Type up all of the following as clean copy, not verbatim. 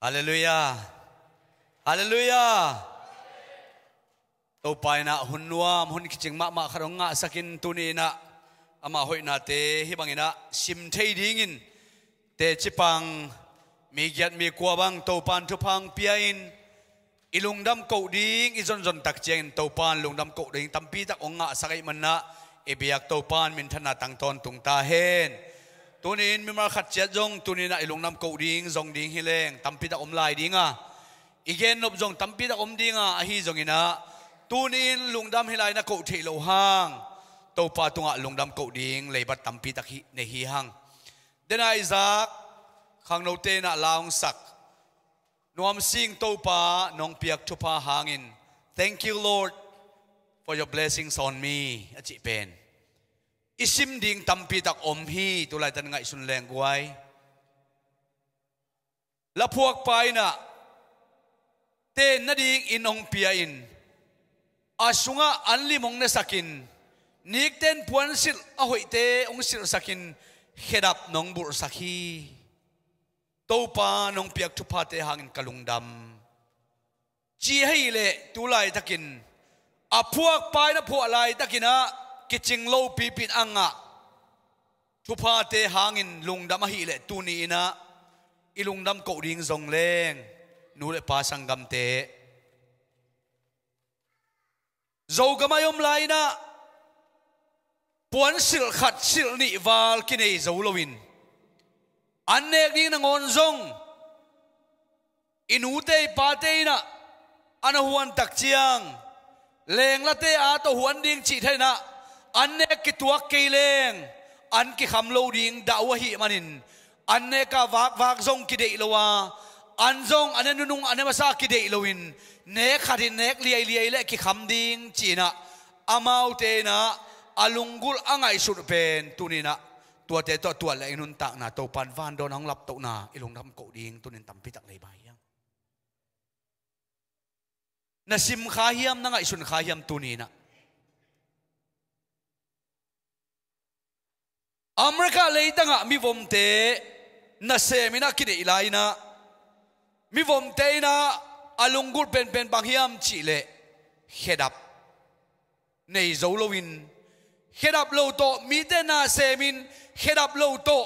Hallelujah. Hallelujah. Tau pai na hun nuam hun kiching ma kharong nga sakin tuni na ama hoi na te hi bangina sim thei dingin te chipang mi gyat mi kwa bang tau pan thupang piain ilungdam ko ding izon zon tak cheng tau pan lungdam ko ding tampi tak ong nga sakai man na ebiak tau pan min thana tang ton tung ta hen tunin mi mar khat chet jong tunina ilungnam ko ding zong ding hileng tampi tak om lai dinga igen nop jong tampi tak om dinga a hi zongina tunin lungdam hilai na ko thei lo hang to pa tunga lungdam ko ding leibat tampi tak hi ne hi hang dena izak khang no te na laung sak nuam sing to pa nong piak Thupha hangin. Thank you Lord for your blessings on me achi pen isim ding tampi tak om hi tulai tan ngai sun leng guai la phuak pai na te na ding inong pia in asunga anli mong na sakin nik ten puan sil a hoi te ong sil sakin hedap nong bur sakhi to pa nong piak Thupha te hangin kalungdam chi hei le tulai takin a phuak pai na phuak lai takina kiching lo pipin anga Thupha te hangin lungdam hi le tuni ina ilungdam ko ding zong leng nu le pa sanggam te zo gamayom lai na puan sil khat sil ni wal kinei zo lowin annek ding na ngon zong inute pa te na ana huan tak chiang leng la te a to huan ding chi thaina anne ki tuak keileng an ki khamlo ding dawa hi manin anne ka wak zong ki dei lowa an zong ane nunung ane masa ki dei lowin ne khatin nek liai le ki kham ding china amau te na alungul angai sur pen tunina tua te to tua le nun tak na to pan van don hang lap to na ilungdam ko ding tunin tampi tak lei bai yang na sim khahiam na ngai sun khahiam tunina Amerika leitanga mi vom te na semina kide ilaina mi vom te na alungul pen banghiam chile hedap nei zolowin hedap lo to mi te na semin hedap lo to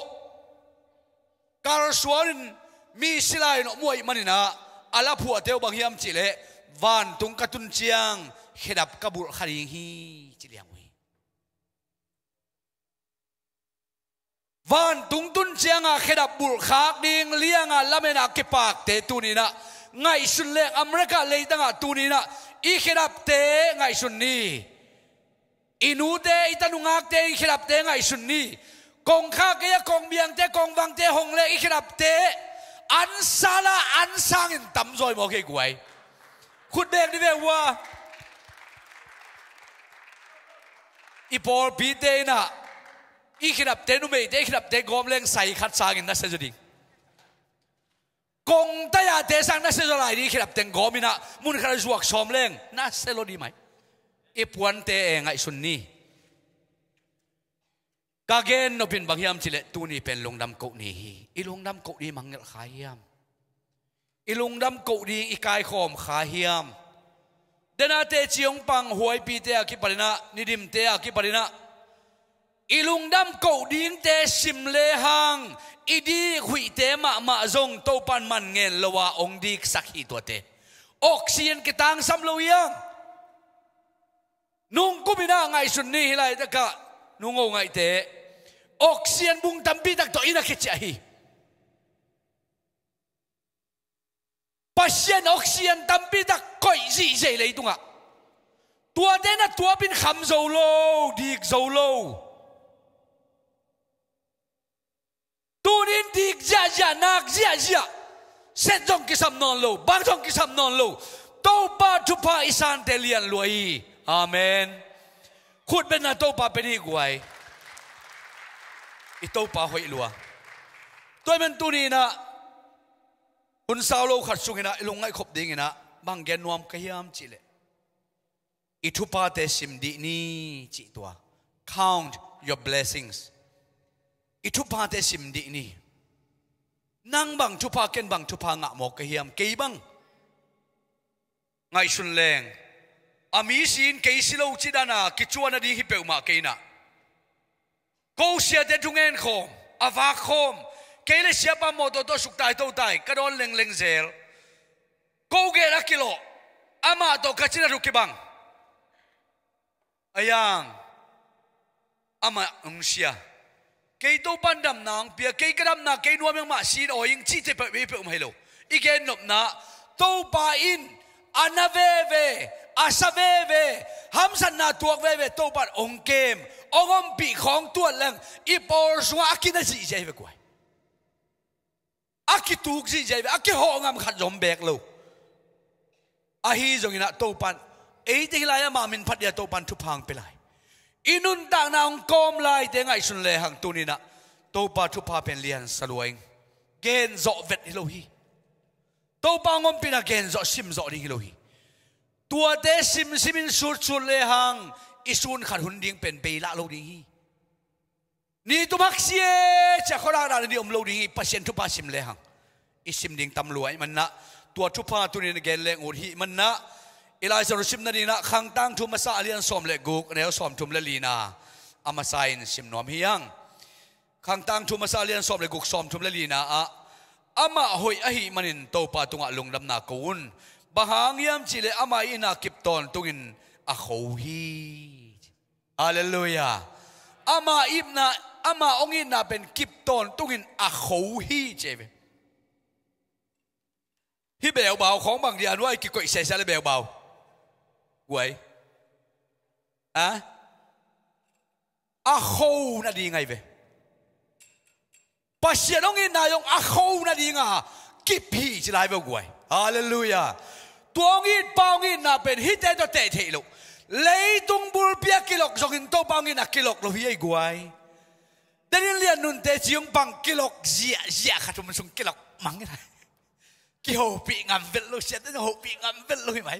kar suan mi silai no moi manina ala phua teu banghiam chile van tung katun chiang hedap kabul khari hi chiliang van tung tun chianga khedap bul khak ding lianga lamena ke pak te tunina ngai sun le Amerika leitanga tunina I khedap te ngai sun ni inu te itanungak te I khedap te ngai sun ni kong kha ke kong biang te kong wang te hong le I khedap te an sala an sang in tam zoi mo ke guai khut bek di ve wa ipol pi te na I khidap te nu mei te khidap te gom leng sai khat sang in na se joding kong ta ya te sang na se jolai di khidap te gom ina mun khara zuak som leng na se lo di mai I puan te ngai sun ni kagen no pin banghiam chile tu ni pen lungdam ko ni I lungdam ko di mangel khahiam I lungdam ko di I kai khom khahiam dena te chiong pang huai pi te ki parina nidim te ki parina ilungdam ko ding te sim le hang idi hui te ma zong to pan man ngel lowa ong dik sakhi to te oxygen ki tang sam lo yang nung kumina ngai sun ni hilai ta ka nungo ngai te oxygen bung tampi tak to ina khicha hi pasien oxygen tampi tak koi zi zai le tunga tua te na tua bin kham zo lo dik zo lo tunin dik ja nak ja set jong ki sam non lo bang jong ki sam non lo to pa Thupha isan te lian luai amen khut ben na to pa peni guai I to pa hoi lua toy men tunina un sao lo khat sungina ilungai khop dingina bang gen nuam kahiam chile I Thupha te sim di ni chi tua count your blessings I Thupha te sim di ni นังบังทุพาเกนบังทุพางะหมอกเฮียมเกยบังไงสุนแรงอามีสินเกยสิโลจิดานากิจวนดีฮิเปอมาเกยนะกูเสียเดจุงเงินคมอาวาคมเกยเลเสียปามโมโตโตสุกตายโตตายกระโดนเล็งเซลกูเกลักกิโลอามาโตกัจินารุกิบังอายังอามาองเสียเกยโตปันดำนางเปียเกยกระดำนาเกยนัวเมียงมาสีโอยิงจีเจเปเปไม่รู้อีเกนนบนาโตปาอินอานาเวเวอาซาเวเวฮัมสันนาตัวเวเวโตปันองเกมองอมปีของตัวแรงอีปอร์สวากินจีเจเวกวยอากิตุกจีเจเวอากิหองามขัดยมเบกโลอาฮีจงอินะโตปันเอติลายมามินพัดยาโตปันทุพังไปเลยอินุนต่างนางกอมลายเตงไอสุนเลหังตุนินะโตปาทุพาเป็นเลียนสลวยเกนโจเวทฮิโลฮีโตปางอมปินะเกนโจซิมโจดิฮิโลฮีตัวเตซิมซิมินสุดสุดเลหังอิสุนขัดหุ่นดิ้งเป็นเปละโลดิฮีนี่ตุมักเสียจะขอรักเราดิอมโลดิฮีปัสเซนทุพาซิมเลหังอิซิมดิ้งตำรวจมันนะตัวทุพาตุนินะเกนเลงอุดฮีมันนะอีไลซารุชิมนันนะขังตั้งทุมาซาเลียนสอมเลกุกเนวสอมทุมเลลีนาอามาไซน์ชิมนอมเฮียงขังตั้งทุมาซาเลียนสอมเลกุกสอมทุมเลลีนาอามาหอยอหิมันินโตปาตุงะลุงดำนากูนบะหางยามจิเลอามาอินากิปตอนตุงินอะโคฮีฮาเลลูยาอามาอิบนาอามาองอินาเป็นกิปตอนตุงินอะโคฮีเจเวที่เบลเบาของบางเดียนว่ากิโกอิเซซาเลเบลเบาไว้อะอาโคน่ะดีไงเว้ปัสเซียน้องอินนายองอาโคน่ะดีงากิบพีจะไล่เว้ไว้ฮาเลลูยาตัวงินปางินน่ะเป็นฮิตเตอร์เตะเทลุเลยตุงบุลเปียกิโลกส่งอินโตปางินน่ะกิโลกโลฮีไอ้ไว้แต่นี่เรียนนุ่นเตจิงปังกิโลกเสียขัดมันส่งกิโลกมังไงกิโฮปีงามเวลลุเสียแต่โฮปีงามเวลลุไหม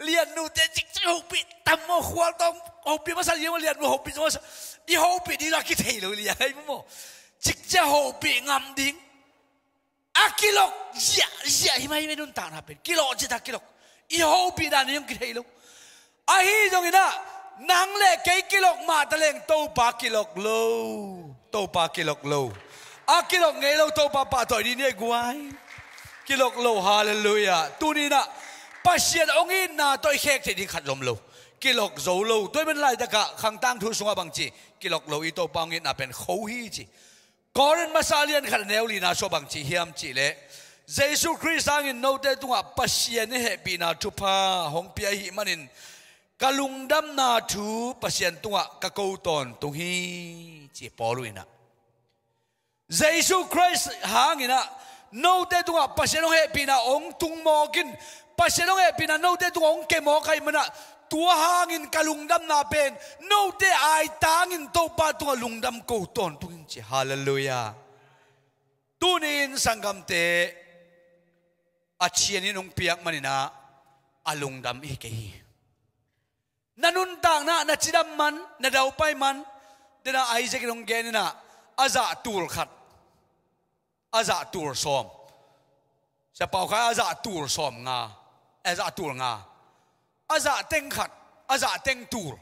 เรียนนูเตจิกจะหกปีตั้มโมขวานต้องหกปีมาสั่งยังมาเรียนมาหกปีมาสั่งอีหกปีนี่เราคิดเท่เลยเรียนไอ้โมจิกจะหกปีงามดิ้งอากิโลเสียไม่นุ่นต่างนะเป็นกิโลจะทักกิโลอีหกปีนั่นยังคิดเท่เลยไอ้ฮีตรงนี้นะนางเล็กกี่กิโลมาตะเลงโตปากิโลโลโตปากิโลโลอากิโลไงเราโตปาปาต่อยดีเนี่ยกวยกิโลโลฮาเลลูยาตัวนี้นะปัสเซียนองอินนาตัวเค้กที่ดิ้งขัดลมโลกิโลโซโลตัวเป็นไรตะกะขังตั้งทุสงบางจีกิโลโลอีโตปางินน่ะเป็นเขาฮีจีก่อนมาซาเลียนขัดแนวลีนาโซบางจีเฮียมจีเล่เยซูคริสต์anginโนเตตุงะปัสเซียนเฮปีนาทุพาหงเปียหิมันินกะลุงดำนาทูปัสเซียนตุงะกะโกตอนตุงฮีจีปอลุยนะเยซูคริสต์anginนะโนเตตุงะปัสเซียนเฮปีนาองตุงโมกินปัสเซียนเฮปีนาโนเตตุงองเกโมใครมันนะตัวanginกะลุงดำนาเป็นโนเตไอตาanginโตปาตุงะลุงดำโกตอนตุงจีฮาเลลูยาตุนินสังกัมเตอาเชียนินองเปียกมันนะอาลุงดำอีกฮีนันุนต่างนะนัจิดำมันนัดเอาไปมันเดี๋ยวไอเจกินองเกนี่นะอาซาตูร์ขัดอาซาตูร์ซอมจะเป่าใครอาซาตูร์ซอมงาอาซาตูร์งาอาซาเต็งขัดอาซาเต็งตูร์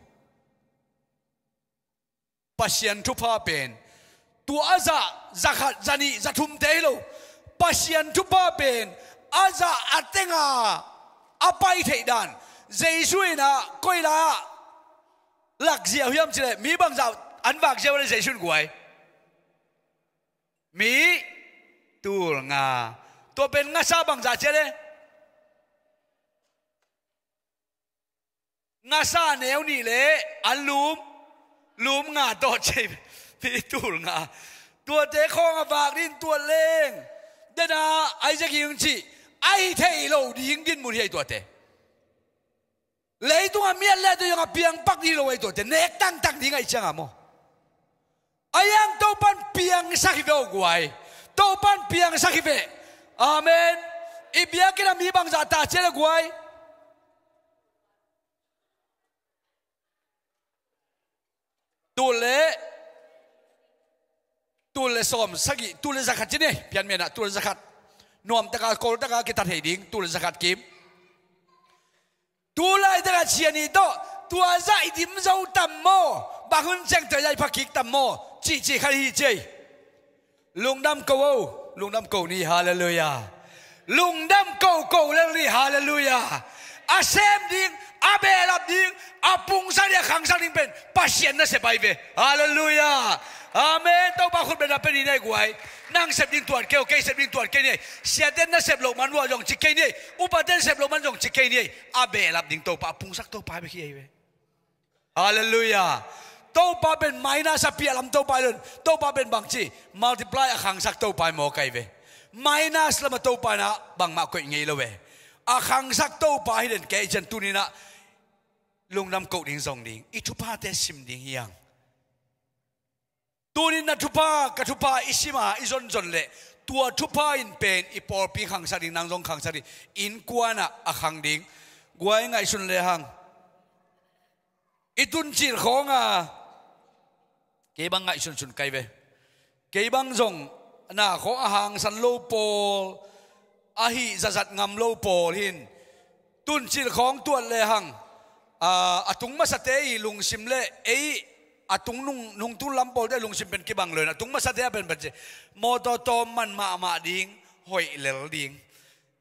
ปัสเซียนทุพาเป็นตัวอาซาจะขัดจะนี่จะทุ่มเทโลปัสเซียนทุพาเป็นอาซาอัตเตงาอาไปเทดันเจสุยนะก้อยละหลักเสียวเยี่ยมเฉลมีบางเจ้าอันบางเจ้าเลยเจสุนกวยมีตัวงาตัวเป็นงาซาบางเจ้าเฉลงาซาแนวนี่เลยอันลุมงาต่อเจ็บพี่ตัวงาตัวเจ๊คองบากดินตัวเล่งเดน่าไอจะกินจีไอเทโลดียิงดินมุนให้ตัวเตเลยตัวเมียเล่ตัวยังเปียงปักดีโลไอตัวเตเน็กตั้งดีไงจังอะโมไอยังตัวปันเปียงสักเบลกวยตัวปันเปียงสักเบลอาเมนอีเบียกินมีบางจ่าตาเจริญกวยตัวเล่ ตุลสมสกิตุลสักขัดจีนี่เพียนเมนะตุลสักขัดนวมตะกาโกลตะกากิตัดเหดิ้งตุลสักขัดกิมตุลไอตะกาเชียนี่โตตัวใจดิมเจ้าตัมโมบางคนแจ้งตัวใหญ่พักกิกตัมโมจีขัดฮีเจลุงดำโกลุงดำโกนี่ฮาเลลูยาลุงดำโกเลลี่ฮาเลลูยาอาเซมดิ้งอาเบลับดิ้งอาปุงสันยาขังสันดิ้งเป็นปัสเซียนนั่นเสบไปเวฮาเลลูยาอาเมนต้องบางคนเป็นอะไรเป็นได้กว่านั่งเสพดิ้งตัวเกี่ยวกับเสพดิ้งตัวเกี่ยวนี่เสียเด่นนั่นเสพโลมันว่าอย่างจิกเกี่ยนี่อุปเด่นเสพโลมันอย่างจิกเกี่ยนี่อาเบลับดิ้งตัวปะปุงสักตัวไปไม่ขี้เวฮาเลลูยาตัวปะเป็นไม้น่าสับเปียลำตัวไปเลยตัวปะเป็นบางจีมัลติพลายขังสักตัวไปหมอไก่เวไม่น่าสละมาตัวไปนะบางมาก็อย่างงี้เลยเว้ยอาคังสักตัวไปเด่นแกจันตุนีนะลุงนำกดดิ่งส่งดิ่งอิทุพาเตสิมดิ่งยังตัวนี้นัทุพากทุพาอิสิมาอิจนเละตัวทุพาอินเป็นอิปอร์ปีขังสักดิ่งนางทรงขังสักดิ่งอินกวนอะอาคังดิ่งกวยไงสุนเลยหังอิตุนจีร์ของอะเก็บังไงสุนไกเวเก็บังทรงน่าของอาหางสันโลโปอาหิจัดงามโลโปหินตุนจิลของตัวเลหังอาตุงมาสเตยลุงซิมเล่อาตุงนุ่งตุลำโปได้ลุงซิมเป็นกิบังเลยนะตุงมาสเตยเป็นปัจเจโมโตโตมันมาดิ่งหอยเหลวดิ่ง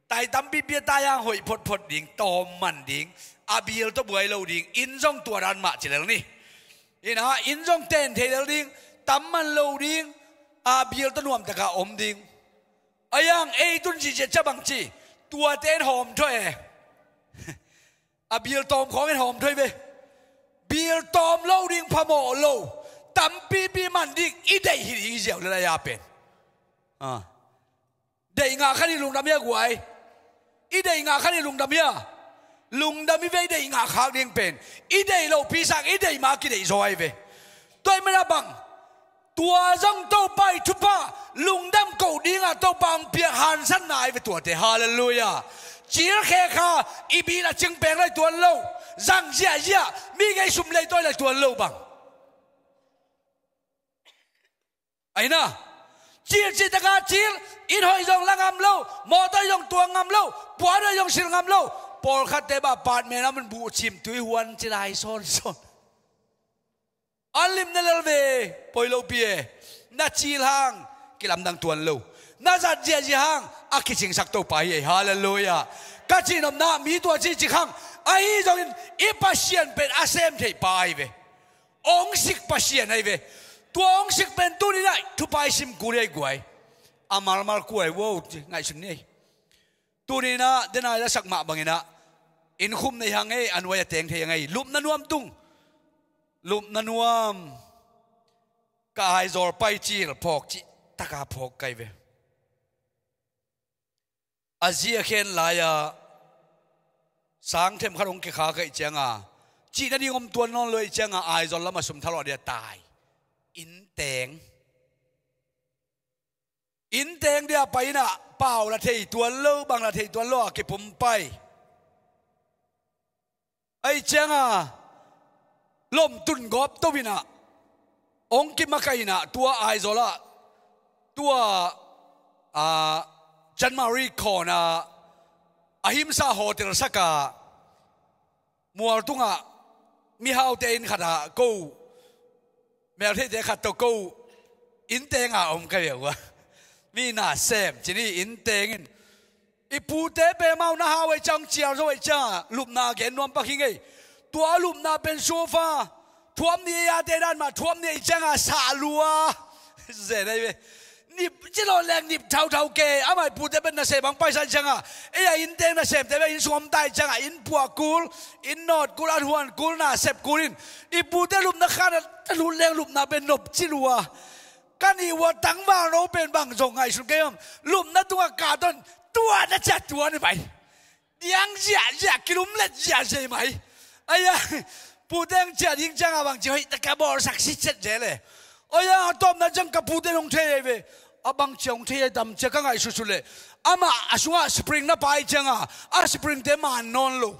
ไต่ตั้มปีเปียตายางหอยพดดิ่งโตมันดิ่งอาบิลตัวบวยเราดิ่งอินซ่องตัวรันมาจิเลนี่อินะอินซ่องเต้นเทเลดิ่งตั้มมันเราดิ่งอาบิลตัวนวมตะกาอมดิ่งอายังตุนจีเจจะบังจีตัวเต้นหอมถ้วยอาบิลตอมของเป็นหอมถ้วยเว้บิลตอมเล่าดิ่งพะโมเล่าตั้มปีมันดิ่งอีเดย์หิริเจียวเลยยาเป็นเดย์งาขันนี่ลุงดำเมียกวยอีเดย์งาขันนี่ลุงดำเมียลุงดำมีเว้เดย์งาขาวดิ่งเป็นอีเดย์เราพิสักอีเดย์มากิเดย์ซอยเว้ตัวไม่ได้บังตัวจังโตไปทุบะลุงดำเกาดิ้งอ่ะโตปังเปียหันสันนายไปตัวเตฮาเลลูยาจีร์เคขาอีบีละจึงเป็นเลยตัวเล่าจังเจียมีไงสุ่มเลยตัวเลยตัวเล่าบังไอ้น่ะจีร์จิตกาจีร์อินหอยยองละงามเล่ามอเตอร์ยองตัวงามเล่าปวดยองสิลงามเล่าปอลคัดเตบะปาดเมนะมันบูชิมตุยหวนจิไลซอนอัลลิมนั่นเลยปอยโลเปียน่าจีลางกิลำดังตัวโลน่าจัดเจียหางอาคิจิงสักตัวไปฮาเลลูยากัจจินอมนามีตัวจีจิขังไอ้จงอีปัสเซียนเป็นอาเซมเทไปเวองสิกปัสเซียนไอ้เวตัวองสิกเป็นตัวนี้ได้ทุบไปซิมกูเรียกวยอามาลกูไอ้ว้าวไงสุดนี่ตัวนี้นะเดนายละสักมาบางนะอินคุมในหางไอ้อันวัยเตียงเทียงไงลุมนันวมตุงลุมนันวมกายจอร์ไปจีร์พอกจีตะกาพอกไกเวอาเจียเคนลายสังเทมขนมกิขาไกเจียงจีนั่นนี่งมตัวนอนเลยเจียงไอจอร์ละมาสมทลอดเดียตายอินเตงเดียไปน่ะเปล่าละเทยตัวเล่าบางละเทยตัวล่อเก็บผมไปไอเจียงลมตุนกอบตัววินะองกิมาไกนะตัวไอโซล่าตัวจันมารีคอนะอหิมซาโฮเทลสักมัวตุงมีฮาวเตนขัดกูแมวเทเดขัดตัวกูอินเตงอมกันเหรอวะมีน่าเซมจีนี่อินเตงอีปูเตเปเมาหน้าไว้จังเจียวไว้จ้าลุมนาเกนนวมปักหิงไงตัวลุมนาเป็นโซฟาทวมนี่ยาเตดันมาทวมนี่จังสาลัวเจ๋งเลยนี่จิโร่แรงนี่เท่าเกย์อาไม่พูดแต่เป็นนักเสพบางไปสันจังอินเตงนักเสพแต่เป็นอินสวมไตจังอินปัวกูลอินนอดกูลอันหวนกูลน่าเสพกูลินอีพูดแต่ลุมนักขันลุนแรงลุมนาเป็นนบจิรัวกันอีวัวตั้งว่าเราเป็นบางส่งไงสุดเกมลุมนักตัวกาต้นตัวนักจัดตัวนี่ไปยังอยากกิลุมเล็ดอยากใช่ไหมไอ้ยังพูดเรื่องเจ้ายิ่งจังบางทีแต่กบอสักสิเจ็ดเจเลยไอ้ยังตอมนั่นจังกับพูดเรื่องเทเวบางเจ้าเทดำเจ้าก็ไงสุดๆเลยมาช่วงสปริงน่ะไปจังสปริงเตมันนอนลู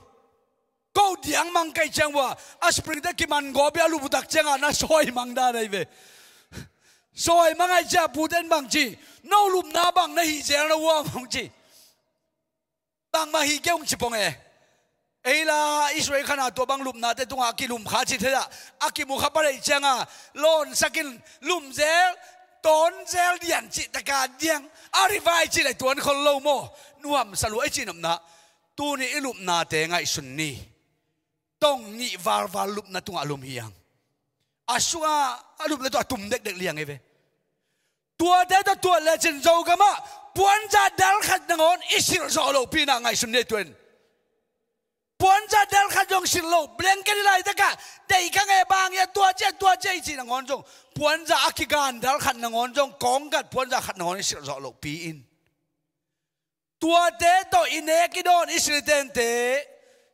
ก็เดียงมังไกจังว่าสปริงเตกิมันกอบยาลูบุตักจังน่ะซอยมังได้เลยเว สวยมังไอจะพูดเอ็นบางจีน้าลุมน้าบางนาฮีเจนวัวบางจีบางมาฮีเกี่ยวชิปงเอล่าอิสราเอลขนาดตัวบางลุมนาแต่ตัวอากิลุมขาจิตเถอะอากิมุขปะเลยจังอ่ะโลนสกินลุมเซลตอนเซลเดียนจิตการเดียงอาริฟายจิเลยตัวนี้คนโลโมนัวมสรุปไอจีนมนะตัวนี้ลุมนาแต่ไงสุนนี่ต้องนี่วาร์ลุมนาตัวลุมเฮียงอาชัวลุมนาตัวตุ่มเด็กเลี้ยงไงเว้ตัวเด็กตัวเลจินโจกันมาปวนจะดัลขัดนงอิสิรโซโลปีนังไงสุนนี่ตัวปวนจะเดินขัดยงสิโลเปลี่ยนกันได้ตะกะแต่อีกไงบางอย่างตัวเจ้จีนงอนจงปวนจะอักขิการเดินขัดนงอนจงกองกัดปวนจะขัดนงอนสิโลปีอินตัวเตะตัวอินเอกิโดนอิสราเอลเตะ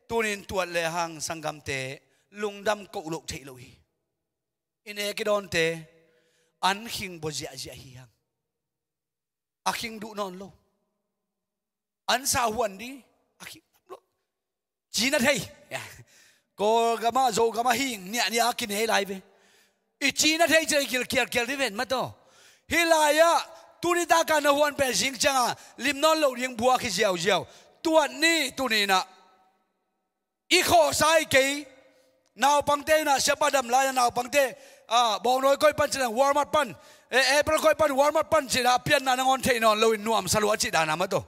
ตัวนินตัวเลหังสังกัมเตะลุงดำกุลุเทลุยอินเอกิโดนเตะอันขิงบจิอาจิอาฮิยังอักขิงดูนอนโลอันสาววันดีอักขิงจีนัดให้ก็กมาโจกมาหิงเนี่ยอากินให้ไลฟ์อีจีนัดให้จะเกี่ยวที่เป็นมาต่อเฮลายะตุนิตาการนวันเป็นสิงจังลิมนอนโลกยังบัวขี้เจียวตัวนี้ตุนินะอีข้อสายเกยนาวปังเตนะเชปดำลายนาวปังเตบองน้อยก้อยปั้นจีนะวอร์มัดปั้นประก้อยปั้นวอร์มัดปั้นจีนะเพียนนานงอนเทนอนลอยนวมสลัวจีดานามาต่อ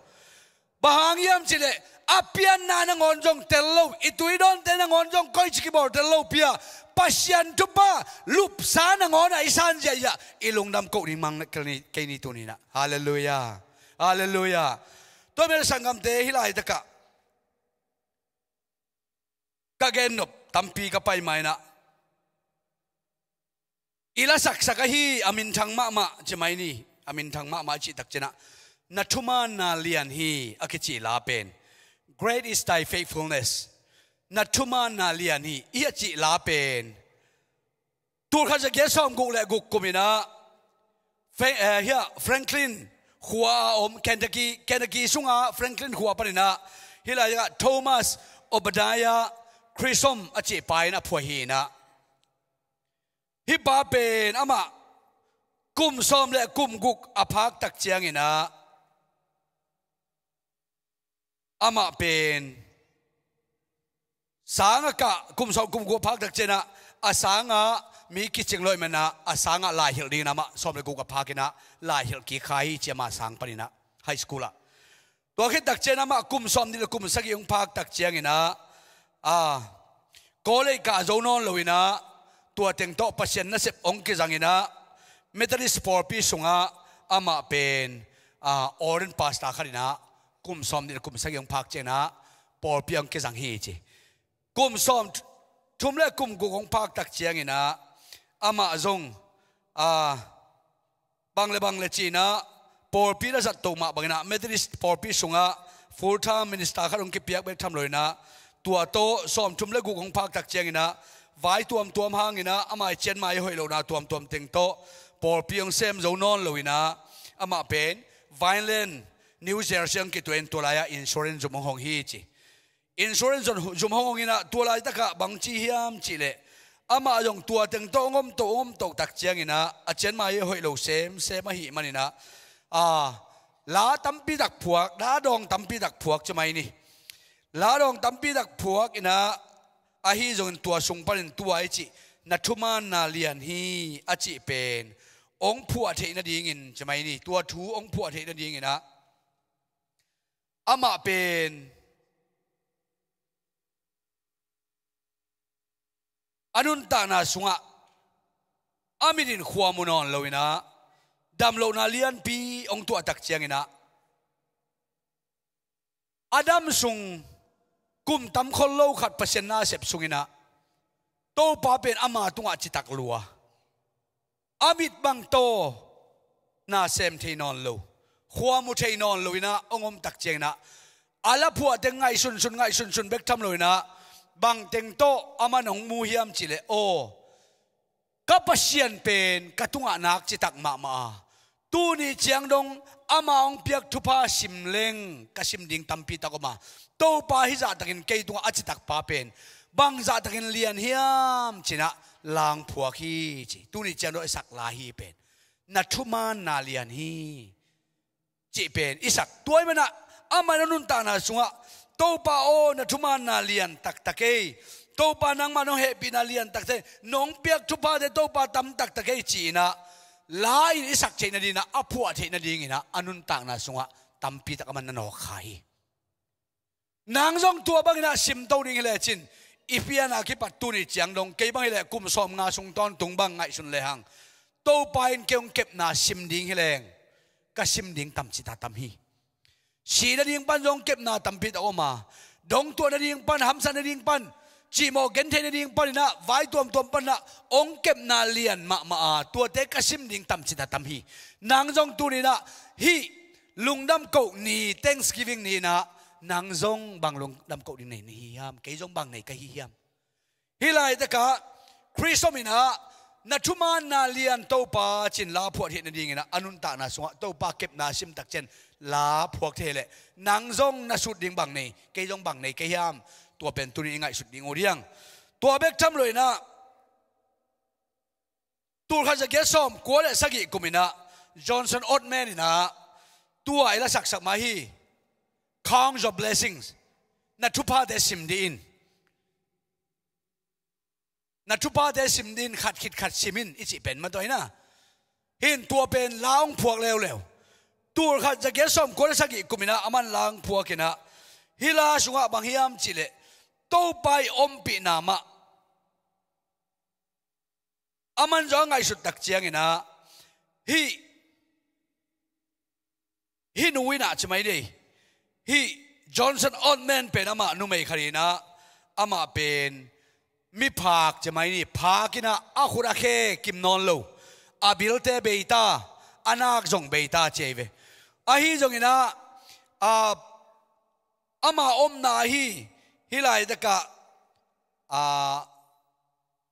บางยามจีเลอาเปียนนานงอนจงเตลโลอิตุยดอนเตนงอนจงก้อยชิกิบอร์เตลโลเปียปัสยันทุบะลุบสานงอนไอซันเจียอิลงดำกุนิมังเกนิตุนีนะฮาเลลูยาฮาเลลูยาตัวเมื่อสังกัมเตฮิลายตะกะกะเกนนบตัมปีกะไปไหมนะอิลาสักฮีอามินทังมาจะไม่นี่อามินทังมาจิตักเจนะนัทุมานาเลียนฮีอากิจิลาเป็นGreat is thy faithfulness นัทมานาเลียนี่อีจิลาเป็นตัวข้าจะเกี่ยวซ้อมกุเลกุกุมินะเฮียแฟรงคลินหัวเคนตักกี้สุงาแฟรงคลินหัวปนินะฮิลายะโทมัสโอบดายาคริสอมอจิไปนะพวหีนะฮิปาเป็นอามากุมซ้อมและกุมกุกอภักตักเจียงนะอามาเป็นสางกะกุมสองกุมกัวพักดักเจนะอาสางะมีกิจงลอยมันนะอาสางะลายหิลดีนะมะสมเลยกูกับพักนะลายหิลกีไข่เจมาสางปนินะไฮสคูลละตัวคิดดักเจนะมะกุมสมนี่เลยกุมสักยงพักดักเจียงนะก็เลยกะโจนอนเลยนะตัวเต็งโตปัสเซนนะเสพองกิจังนะเมทัลลิสปอร์ปีสุงะอามาเป็นออเรนพาสตาขันนะกุมซ้อมนี่กุมสักยังพักเจนะปอเปียงเกสังฮีจีกุมซ้อมทุ่มเล่กุมกุของพักตักเจียงนะอามาจงบางเลจีนะปอปีละสัตว์มาบางนะเมทัลลิสปอปีสุงะฟูลไทม์มินิสตาขันองกิเปียกไปทำเลยนะตัวโตซ้อมทุ่มเล่กุของพักตักเจียงนะไว้ตัวห้างนะอามาเจนมาให้เรานะตัวเต็งโตปอเปียงเซมโจนอนเลยนะอามาเป็นไวเลนนิวเจอร์ซีย์กิตัวเองตัวลายอินชัวเรนซ์จุมหงฮีจีอินชัวเรนซ์จุมหงฮีนะตัวลายตะกะบางจีฮิมจีเล่อามาจงตัวเต็งโตงมโตตักเจียงนะอาเจนมาให้เราเซมมาหิมันนะลาตั้มปีดักพวกลาดองตั้มปีดักพวกจะไม่นี่ลาดองตั้มปีดักพวกนะอาฮีจงตัวทรงปรินตัวไอจีนัทุมานาเลียนฮีอาจีเป็นองผัวเทนดีงินจะไม่นี่ตัวทูองผัวเทนดีงินนะอามาเป็นอนุนตานาสุงะอามิดินขวามุนอนเลยนะดำโลนาเลียนปีองตัวตักเจียงนะอดัมสุงกุมตำคนโลขัดเปอร์เซ็นต์น่าเสพสุงนะโตป้าเป็นอามาตุงอาจิตักลัวอามิดบังโตน่าเซมที่นอนโลขวามุเทนอนเลยนะองค์ตักเจียงนะอาลาผัวเต็งไงสุนเบกทำเลยนะบางเต็งโตอามันองมูฮิมจิเลโอกับปัสเซียนเป็นกระตุงอานักจิตักมาตูนี่เจียงดงอามาองเปียกทุพาสิมเลงกสิมดิงตัมปีตะกมาโตปาฮิจาตักินเกยตุงอาจิตักปาเป็นบางจาตักินเลียนฮิมจินะลางผัวขี้จิตูนี่เจียงดงไอสักลาฮีเป็น นัทมานาเลียนฮีจีเป็นอิสักตัวมันนะอามันนุนตานาสุงะโตปาโอนัทมานาเลียนตักตะเกยโตปานังมันโอเฮปินาเลียนตักเตน้องเปียกทุพาเดโตปาตำตักตะเกยจีนะลายอิสักเจนดีนะอภัวเจนดีงี้นะอนุนตานาสุงะตำปีตะกมันนอไข่นางจงตัวบางนะซิมโตดิ่งเลยจินอีเปียนาคิปัตตุนิจังลงเก็บบังเลยกุมสอมงาสงตอนตุงบังไงสุนเลยหังโตไปอินเกี่ยงเก็บนาซิมดิ่งเฮลงก็ซิมดิ่งตำจิตาตำฮีสีนาดิ่งปันจงเก็บนาตำปีตะออกมาดงตัวนาดิ่งปันหำสันนาดิ่งปันจีโมเกนเทนาดิ่งปันนะไว้ตัวปันนะองเก็บนาเลียนมาตัวเด็กก็ซิมดิ่งตำจิตาตำฮีนางจงตัวนี้นะฮีลุงดำเก่านี่ Thanksgiving นี่นะนางจงบางลงดำเก่านี่นี่ฮิยามเกยจงบางในก็ฮิยามฮิไลตะกะคริสต์มินะนัทุมานาเลียนโตปาจินลาพวกเห็นดีไงนะอนุนตานาสวะโตปาเก็บนาซิมตักเจนลาพวกเทเลนางจงนาสุดดิ่งบางในเกยจงบางในก็ฮิยามตัวเป็นตัวนี้ไงสุดดิ่งโอเดียงตัวเบกทำเลยนะตัวข้าจะเกสอมกัวเลสักกี่กุมินะจอห์นสันออดแมนนี่นะตัวไอ้ละสักมาฮี Count of blessings นัทุพาเดซิมดินนัทุพาเดซิมดินขัดขิดขัดซิมินอิจิเป็นมาตัวนะเห็นตัวเป็นล้างพวกเร็วตัวข้าจะเกสอมกัวเลสักกี่กุมินะอามันล้างพวกกินะฮิลาสุงะบางฮิยามจิเลโตไปอมปีนามะอามันจะไงสุดตักเจียงกินะฮีนูวินะใช่ไหมดิฮีจอห์นสันออนแมนเป็นอามานุเมย์คารีนะอามาเป็นมิพากใช่ไหมนี่พากินะอาคุระเคกิมนอนโลอาบิลเตเบย์ตาอานักจงเบย์ตาเจเวอาฮีจงกินะอามาอมนาฮีไลตะกะ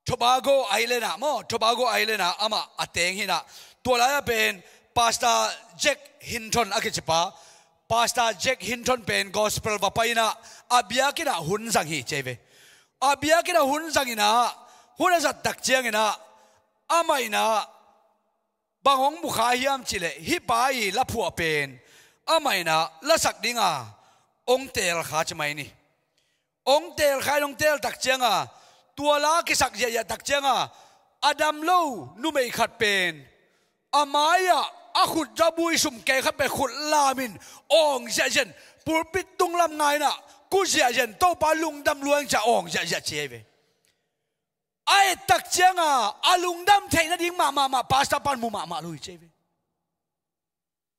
โทบาโกไอเลนะโมโทบาโกไอเลนะอามาอเตงฮีนะตัวอะไรเป็นพาสต้าแจ็คฮินทอนอากิจปาพาสต้าแจ็คฮินทอนเป็นกอสเปลว่าไปนะอาเบียกินะหุ่นสังฮีเจเวอาเบียกินะหุ่นสังฮีนะหุ่นสัตตักเจียงนะอาไม่นะบางองบุคายามจิเลฮิปายละผัวเป็นอาไม่นะละสักดิ้งองเตลขาจะไม่นี่องเตลขายองเตลตักเจียงตัวลากิสักเยตักเจียงอดัมโลนุ่มขัดเป็นอามายะอาขุดจับุยสุ่มเกยขัดไปขุดลามินองเจเจนปูปิดตุงลำไงน่ะกูเจเจนโตปาลุงดำลวงจะองเจเจเจเวไอ้ตักเจียงอาลุงดำเทนดิ้งมาปาสตาปันมุมาลุยเจเว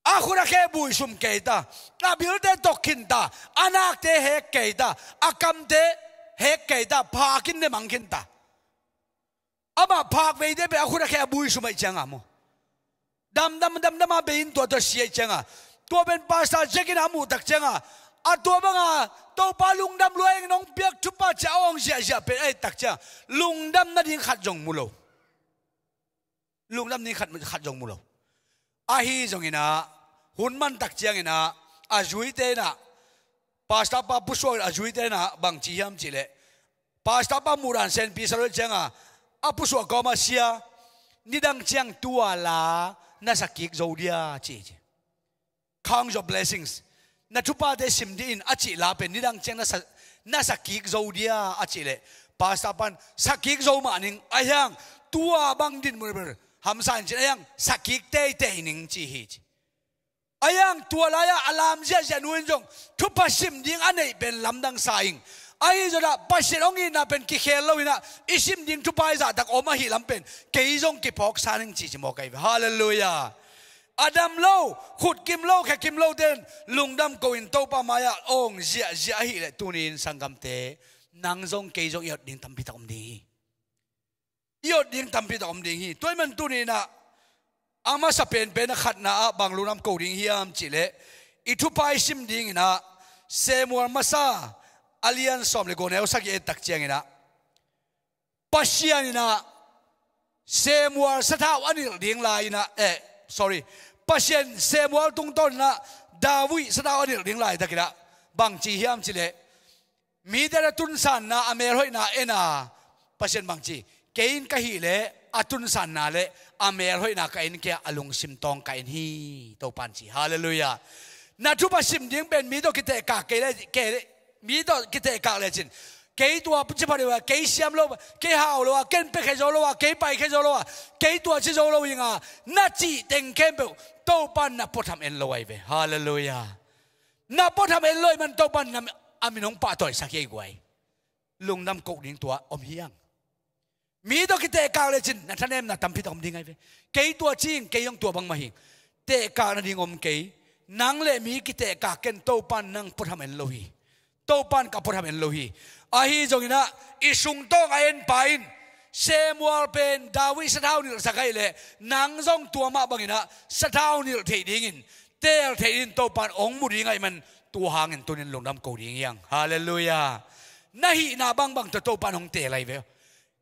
อาขุดแค่บุยสุ่มเกยตาอาบิลเตตกขินตาอานักเตเฮกเกยตาอากัมเตเฮกเกยตาพากินเดมังกินตาอามาพากเวเดไปอาขุดแค่บุยสุ่มไอเจียงโมดำมาเป็นตัวเสียจังตัวเป็นภาษาเจกินามูตักจังตัวบังตัวปาลุงดำรวยน้องเปียกทุบป้าจะอ่องเสียเป็นไอ้ตักจังลุงดำนั่นยิ่งขัดจงมุโลลุงดำนี่ขัดจงมุโลอาฮีจงอินะหุ่นมันตักจังอินะอาจุยเตนะภาษาปาปุสวอาจุยเตนะบางจียามจีเลภาษาปามูรันเซนพิสโลจังอาปุสวก็มาเสียนี่ดังจังตัวลาน่าสักกิกโจเดียจีCount of blessings นัทุปาเดซิมดินอาจิลาเป็นนิดังเจงน่าสักกิกโจเดียอาจิเลภาษาปันสักกิกโจมาหนิงอายังตัวบังดินมือเบอร์หำสันจีอายังสักกิกเตยหนิงจีฮีจอายังตัวลายอลามเจจะนุ่งจงทุปาซิมดิงอันไหนเป็นลำดังสายงไอ้จระปัสเชองอินะเป็นกิเคลโลวินะอิซิมดิงทุปาจะตักออกมาหิลำเป็นเกยจงกิพอกสานิงจีจมอกไอฮาเลลูยาอดัมโลขุดกิมโลแค่กิมโลเดนลุงดำโกอินโตปามายาองเจียฮิเลตุนินสังกัมเตนางจงเกยจงยอดดิ่งทำพิธามดียอดดิ่งทำพิธามดีฮีตัวมันตุนินะอามาสเปนเป็นขัดนะบางลุงดำโกดิ่งฮิยามจิเลอิทุปายซิมดิ่งนะเซมัวมาซาLian Sawm le gone usaki etak chiangina pasianina semuar sathaw anil ding laina sorry pasien semuar tungton na dawi sathaw anil ding lai takira bangchi hiam chile mi dera tunsan na amer hoi na ena pasien bangchi kein ka hi le atun san na le amer hoi na kain ke alung sim tong kain hi to pan chi hallelujah na Thupha sim ding ben mi do kite ka ke le ke mi do kite ka le chin ke tua chi pa le wa ke siam lo ke hao lo ken pe ke zo lo ke pai ke zo lo ke tua chi zo lo yinga na chi teng kem pe to pan na potham en lo ai ve hallelujah na potham en lo man to pan na aminong pa toy sa ke guai Lungdam ko ding tua om hiang mi do kite ka le chin na thanem na tampi tom ding ai ve ke tua ching ke yong tua bang ma hi te ka na ding om ke nang le mi kite ka ken to pan nang potham en lo hi to pan ka potham en lo hi ahi jongina isung tong aen pain Samuel pen Dawi satau nil sakai le nang jong tua ma bangina satau nil thei dingin tel thei in to pan ong mu ding ai man tu hangin tunin Lungdam ko ding yang hallelujah nahi na bang bang to pan hong te lai ve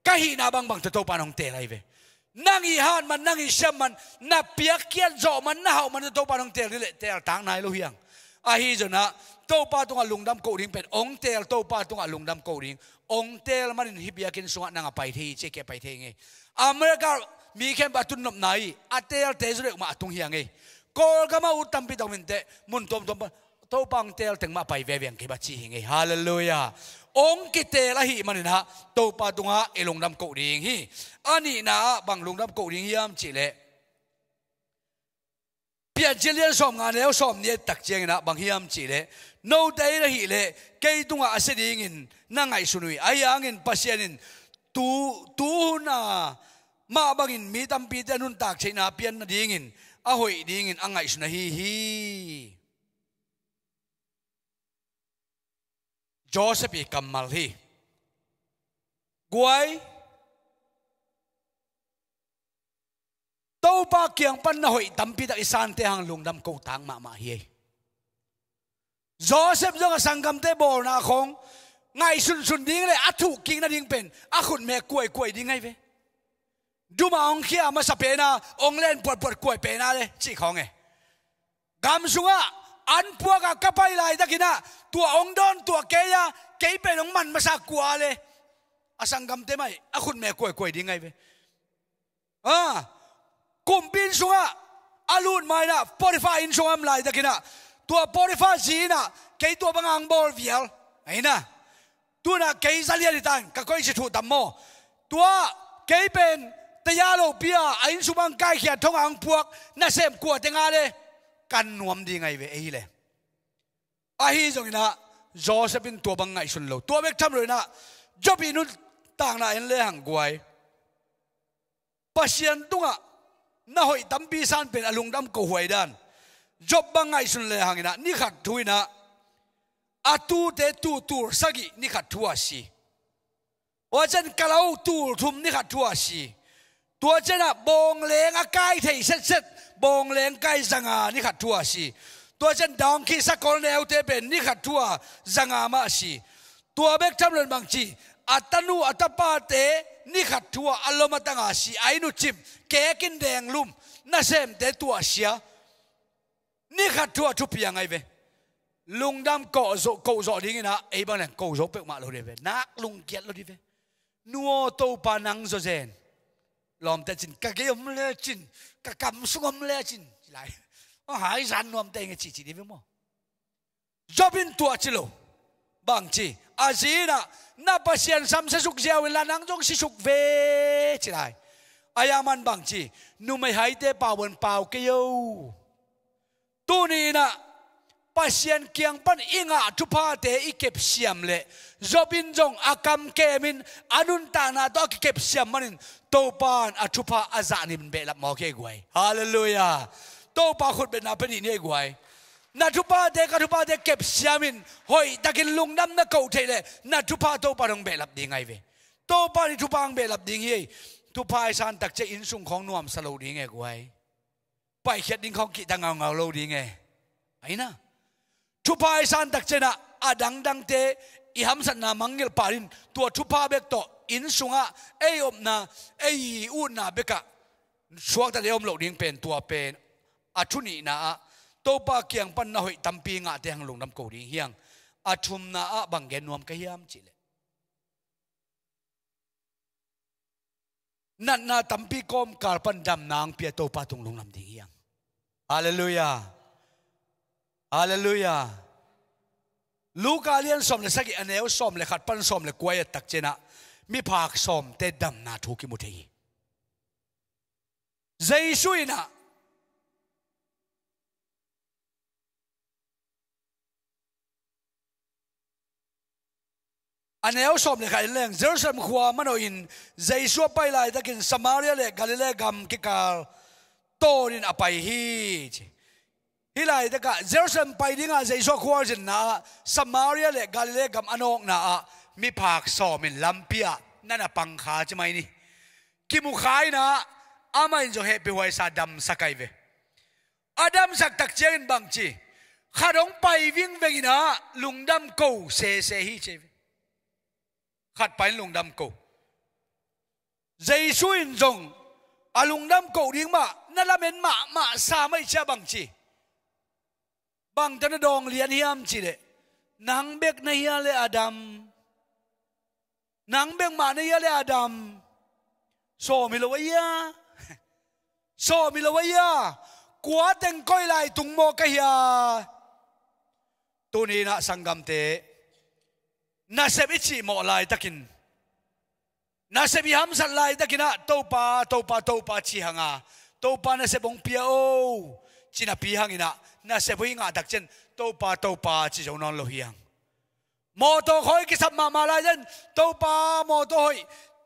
kahi na bang bang to pan hong te lai ve nangi han man nangi sham man na piak kian zo man na hau man to pan hong te le tel tang nai lo hiang ahi jona to pa tunga Lungdam ko ding pen ong tel to pa tunga Lungdam ko ding ong tel manin hibiakin sunga nanga pai thei che ke pai thei nge America mi khem batun nop nai atel te zure ma tung hiang nge kol kama utam pi dong te mun tom tom to pang tel teng ma pai ve veng ke ba chi nge hallelujah ong kite la hi manina to pa tunga Lungdam ko ding hi ani na bang Lungdam ko ding yam chi le Evangelist Sawm nga leo Sawm ni tak cheng na bang hiam chi le no dai la hi le kei tunga aseding in na ngai sunui ayang in pasianin tu na ma bangin mi tampi te nun tak cheina pian na ding in a hoi ding in angai suna hi Joseph i kamal hi guai to pa kyang pan na hoi tampi ta isan te hang Lungdam ko tang ma hi Joseph jong sangam te bol na khong ngai sun ding le athu king na ding pen a khun me kuai ding ai ve duma ong khia ma sa pe na ong len pot kuai pe na le chi khong e gam sunga an puwa ka kapai lai dakina tua ong don tua keya ke pe ong man ma sa kwa le asangam te mai a khun me kuai ding ai ve kumpin sunga alun mai na 45 in sungam lai dakina tua 45 zina ke tua bangang bol vial aina tu na ke zalia ditan ka koi chi thu tammo tua ke pen tayalo pia ain subang kai khia thong ang puak na sem kwa tenga le kan nuam di ngai ve ei le ahi jongina Josephine tua bang ngai sun lo tua bek tham roi na jobi nu tang na en le hang guai pasien tunga na hoi tampi san pen Lungdam ko huai dan job bang ngai sun le hangina ni khat thuina atu te tu sagi ni khat thua si wajan kalau tu thum ni khat thua si tua chena bong leng a kai thei set bong leng kai zanga ni khat thua si tua chen dong ki sakol neu te ben ni khat thua zanga ma si tua bek tham len bang chi atanu atapa te ni khat thua aloma tanga si ainu chim ke kin deng lum na sem te tua sia ni khat thua thu piang ai ve Lungdam ko zo ding ina e bang len ko zo pek ma lo de ve nak lung kiat lo di ve nuo to pa nang zo zen lom te chin ka ge om le chin ka kam sungom le chin lai hai san nuam te nge chi di ve mo jobin tua chilo bang chi azina na pasien sam se suk jiao la nang jong si suk ve chi lai ayaman bang chi nu mai hai te pawon paw ke yo tu ni na pasien kiang pan inga Thupha te ikep siam le zobin jong akam kemin anun ta na to ikep siam manin to pan a Thupha azanin be lap mo ke guai hallelujah to pa khut be na pani ne guai na Thupha te kep siamin hoi takin Lungdam na ko thele na Thupha to pa rong be lap ding ai ve to pa ni Thupha ang be lap ding hi Thupha san tak che in sung khong nuam salo ding e guai pai khet ding khong ki tang ngau lo ding e aina Thupha san tak chena adang dang te I ham san na mangil parin tua Thupha bek to in sunga ei om na ei u na beka suak ta leom lo ding pen tua pen athuni na to pa kiang pan na hoi tampi nga te hang Lungdam ko ding hiang athum na a banggen nuam ka hiam chile นั่นนาตั้มปีกอมการปันดำนางเปียโตปาตุงลงน้ำดิ่งยังฮาเลลูยาฮาเลลูยาลูกาเลียนสมเลยสักอันเอวสมเลยขัดปันสมเลยกวยตักเจนะมีภาคสมเตดำนาทุกิมุทัยใจช่วยนะอันเอวสมเลยขัดเรื่องเจอสมขวามันเอาอินใจช่วยไปไล่ตะกินสมาเรียเลยกาลิเลกัมกิกาลโตนินอภัยฮิไลตะกะเจอสมไปดิ้งอาใจช่วยขวาจินนะสมาเรียเลยกาลิเลกัมอนอกนะมีภาคสมเป็นลำเปียนั่นน่ะปังขาใช่ไหมนี่กิมุขายนะอามาอินโจเฮปิไวซาดัมสักไกเวอาดัมสักตักเจนบังจีข้าร้องไปวิ่งเวกินะลุงดำกูเซฮีเจขัดไปลุงดำกูใจช่วยจงอาลุงดำกูดิ้งมานั่นละเป็นมาสาไม่เชื่อบังจีบังจันดองเลียนเฮียมจีเดนางเบกในเฮียเลอาดัมนางเบงมาในยาเลอาดัมโซมิลวายาโซมิลวายากวาดเต็งก้อยลายตุงโมกะยาตัวนี้นะสังกัมเตน่าเสพอิจิโมลายตะกินน่าเสพยามสันลายตะกินนะโตปาชีหังาโตปาน่าเสพองเปียโอจีน่าปีหังอินะน่าเสพหิงาตักเจนโตปาจีจงนอนโลหิยังโมโตคอยกิสับมาลายเจนโตปาโมโตคอย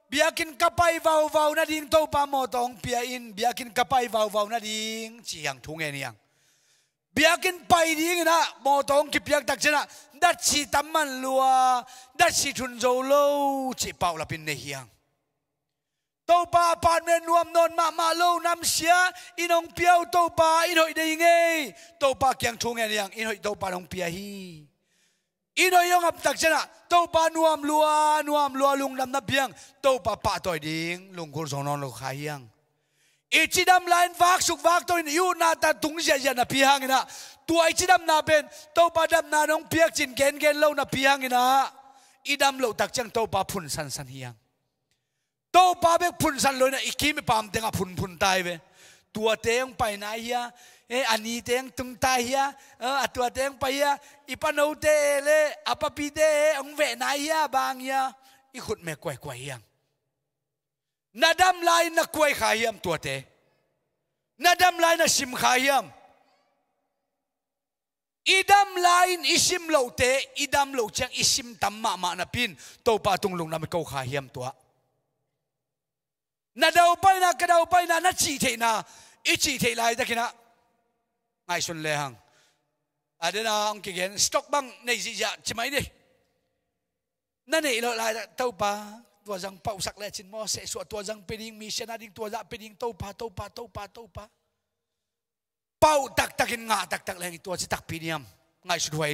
เบียกินกระไปวาวนาดิงโตปาโมโตงเปียอินเบียกินกระไปวาวนาดิงจียังทุ่งเงียงเบียกินไปดิงนะโมโตงกิเปียกตักเจนะดัชชีตัมมันลัวดัชชีทุนโจโลจีเป่าละปินเนียงโตปาปานเมนวมนนมาโลน้ำเสียอินองเปียวโตปาอินหอยได้ยังไงโตปาเกียงทุ่งเงียงอินหอยโตปานองเปียฮีอินอยองอับตักเจนะโตปานวมลัวลุงดำนับเพียงโตปาปะต่อยดิ่งลุงคนสองนอนลูกขายยังอิจิดำลายวักสุกวักตัวนี้ยูนาตาตุงเสียนะพี่ฮังนะตัวอิจิดำนาเป็นโตปาดำนาน้องเปียกจินเกนเล่านะพี่ฮังนะอิดำเหล่าตักจังโตปาพุนสันเฮียงโตปาเบกพุนสันเลยนะอีกขี้ไม่ปามเต็งพุนตายไปตัวเต็งไปไหนเฮียอันนี้เต็งตุงตายเฮียตัวเต็งไปเฮียอีปานเอาเตเลอปปีเตองเวไหนเฮียบางเฮียอีขุดแม่กวยยังนาดำลายนักกวยขายเฮียมตัวเตนาดำลายนักชิมขายเฮียมอีดำลายอิชิมเหล่าเตอีดำเหล่าเชียงอิชิมตัมมานาปินโตปาตุงลงน้ำไม่เกาขายเฮียมตัวนาดาวไปนากระดาวไปนานาจีเทนาอิจีเทลายตะกินะไงส่วนเลหังอาเดน่าองค์เกณฑ์สต็อกบังในจีจะใช่ไหมดินั่นเองเราลายเต้าปาตัวจังเป่าสักแลชินมอเสสวดตัวจังเป็นยิงมีเชนาดิ้งตัวจะเป็นยิงเต้าปาเป่าตักกินงาตักแรงตัวจะตักปีเนียมไงสุดหวย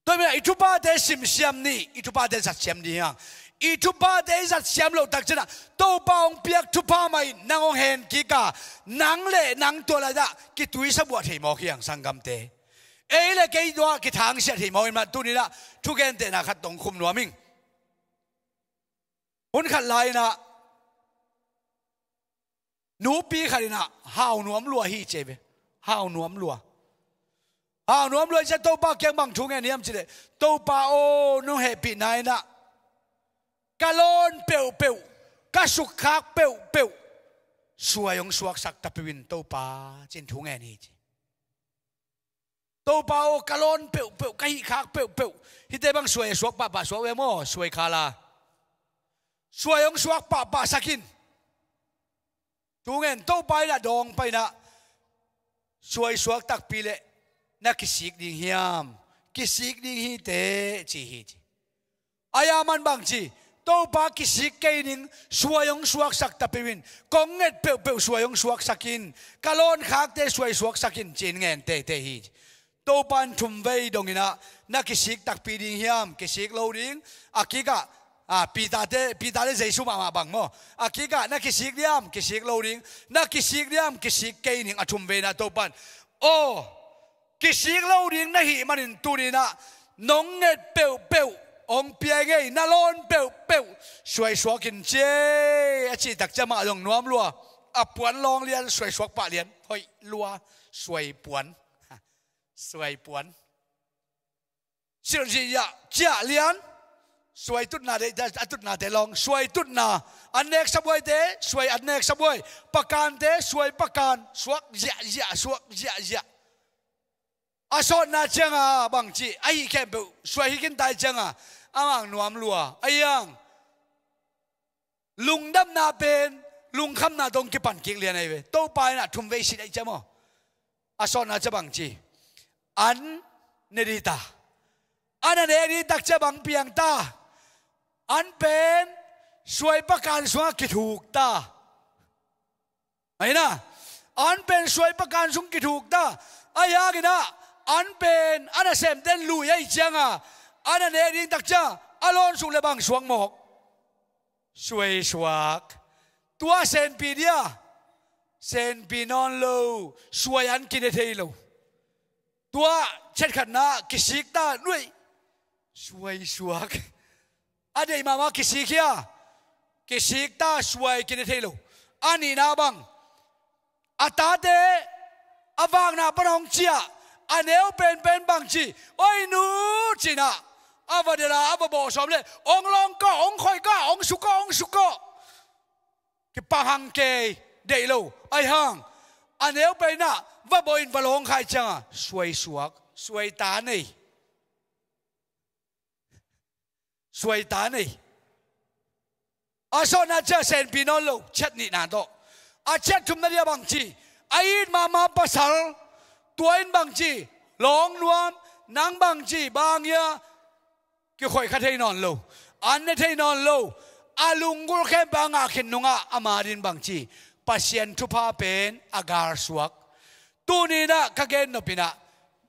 ตัวเมียอิทุบาเดซิมเซียมนี่อิทุบาเดจัดเซียมนี่ฮะอีทุบาเดจัดเสียมเราตักชนะโตปองเปียกทุบาไม่นางองเห็นกิกานังเล่นังตัวละจ้ะกิตุยสบัวที่มอขี้ยังสังกัมเตเอเล่กี่ตัวกิทางเสียที่มออิมาตุนี่ละทุกเกนเตนะขัดตรงคุมหนัวมิงคนขัดลายนะหนูปีขัดนะห้าวหนวมลัวฮีเจเวห้าวหนวมลัวจะโตปาเกียงบังทุกเงี้ยนี่ยมจีเดโตปาโอนุ่งเฮปีนายนะกะลอนเปียวกะสุกคักเปียวสวยองสวกสักตะปิวินโตปาจินทุงเงี้ยนี่โตปาโอกะลอนเปียวกะหิคักเปียวฮิเตบังสวยสวกปะสวกเวโมสวยคาลาสวยองสวกปะสักินทุงเงี้ยโตไปละดองไปนะสวยสวกตักปีเลนักกิสิกดิ่งเฮียมกิสิกดิ่งฮิเตจีฮิอายามันบางจีโตปากิสิกเกนิงสวยองสวกสักตะปิวินกงเงิดเปียวสวยองสวกสักินกะลอนคักเตสวยสวกสักินจีนเงินเตฮีโตปันทุมเวดงอินะนักกิสิกตักปีดิ่งเฮียมกิสิกโลดิ่งอากิกะปีตาเตใจสุมาบังโมอากิกะนักกิสิกเดียมกิสิกโลดิ่งนักกิสิกเดียมกิสิกเกนิงอาทุมเวนะโตปันโอกิสิกโลดิ่งนะฮีมันอินตูนี่นะนงเงิดเปียวโอ ông bia ngay na lon bèo bèo xoay xoa kinh chế chỉ đặc cha mà dòng nuông lúa buồn long liền xoay xoa bạ liền thôi lúa xoay buồn chuyện gì vậy chả liền xoay tút na để long xoay tút na anh em sắp quay thế xoay anh em sắp quay bắc can thế xoay bắc can xoắc dạ asot na chăng à bằng chị ai kèm bự xoay hikin tai chăng à amang nuam lúa ai yang Lungdam na pen lungkham na dong ki pan kik lian ai ve to pai na thum ve sit ai chamo asot na chabang chi an nerita ana nerita chabang piang ta an pen xoay pakan xoa ki thuk ta ai na an pen xoay pakan sung ki thuk ta ai ya kina an pen ana sem den lu ai chang à ana nerita cha alon sung le bang suang mok xuôi xoạc tua sen pi dia sen pi non lâu xuôi ăn kia thấy lâu tua chết khẩn na kisik ta nuôi xuôi xoạc ở đây mà kisik kia kisik ta xuôi kia thấy lâu ani na bang ata de avang na panong chia aneu pen bang chi oi nu chi na avadela avabo som le ong long ko ong khoi ko ong su ko ki pahang ke dei lo ai hang aneu pe na va boin valong khai chang suai suak suai ta nei aso na cha sen pinon lo chat ni na do a chat thum na dia bang chi ai mama pasal tuain bang chi long nuam nang bang chi bang ya cái khởi khát thấy non lâu, anh ấy thấy non lâu, alung gul khem bang a khen nunga amarin bang chi, pasien Thupha pen agar suak, tu ni na kagen no pina,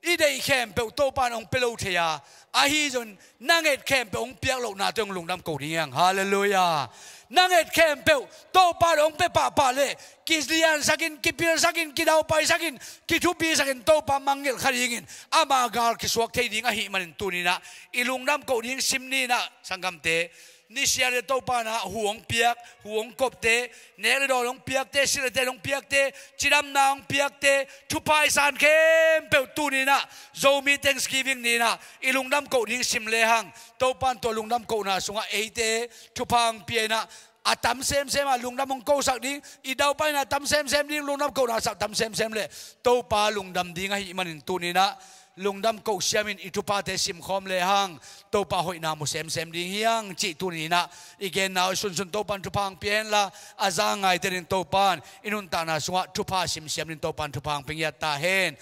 idei khem pe to pan ong pelo thea, ahi zon nanget khem pe ong piak lo na tong Lungdam ko riang, hallelujah. Nanget khem pe to pan ong pe pa le, Lian sakin kipir sakin kidau pai sakin kitupi sakin to pa mangil kharingin amagar kisuak thei ding a hi manin tunina Lungdam ko ding simni na sangam te ni siare to pa na huong piak huong kop te ne do long piak te sile te long piak te chiram nang piak te Thupha san khem pe tunina zomi thanksgiving ni na Lungdam ko ding sim le hang to pan to Lungdam ko na sunga eite Thuphang pi na tam xem à Lungdam mong câu sạc đi idau pai na tam xem đi Lungdam câu na sạc tam xem le to pa Lungdam đi ngay manin tu ni na Lungdam câu siamin Thupha te sim khom le hang to pa hoi na mo xem đi hiang chi tu ni na again now sun to pan Thuphang pian la azang ngai te rin to pan inun ta na sunga Thupha sim nin to pan Thuphang pengya ta hen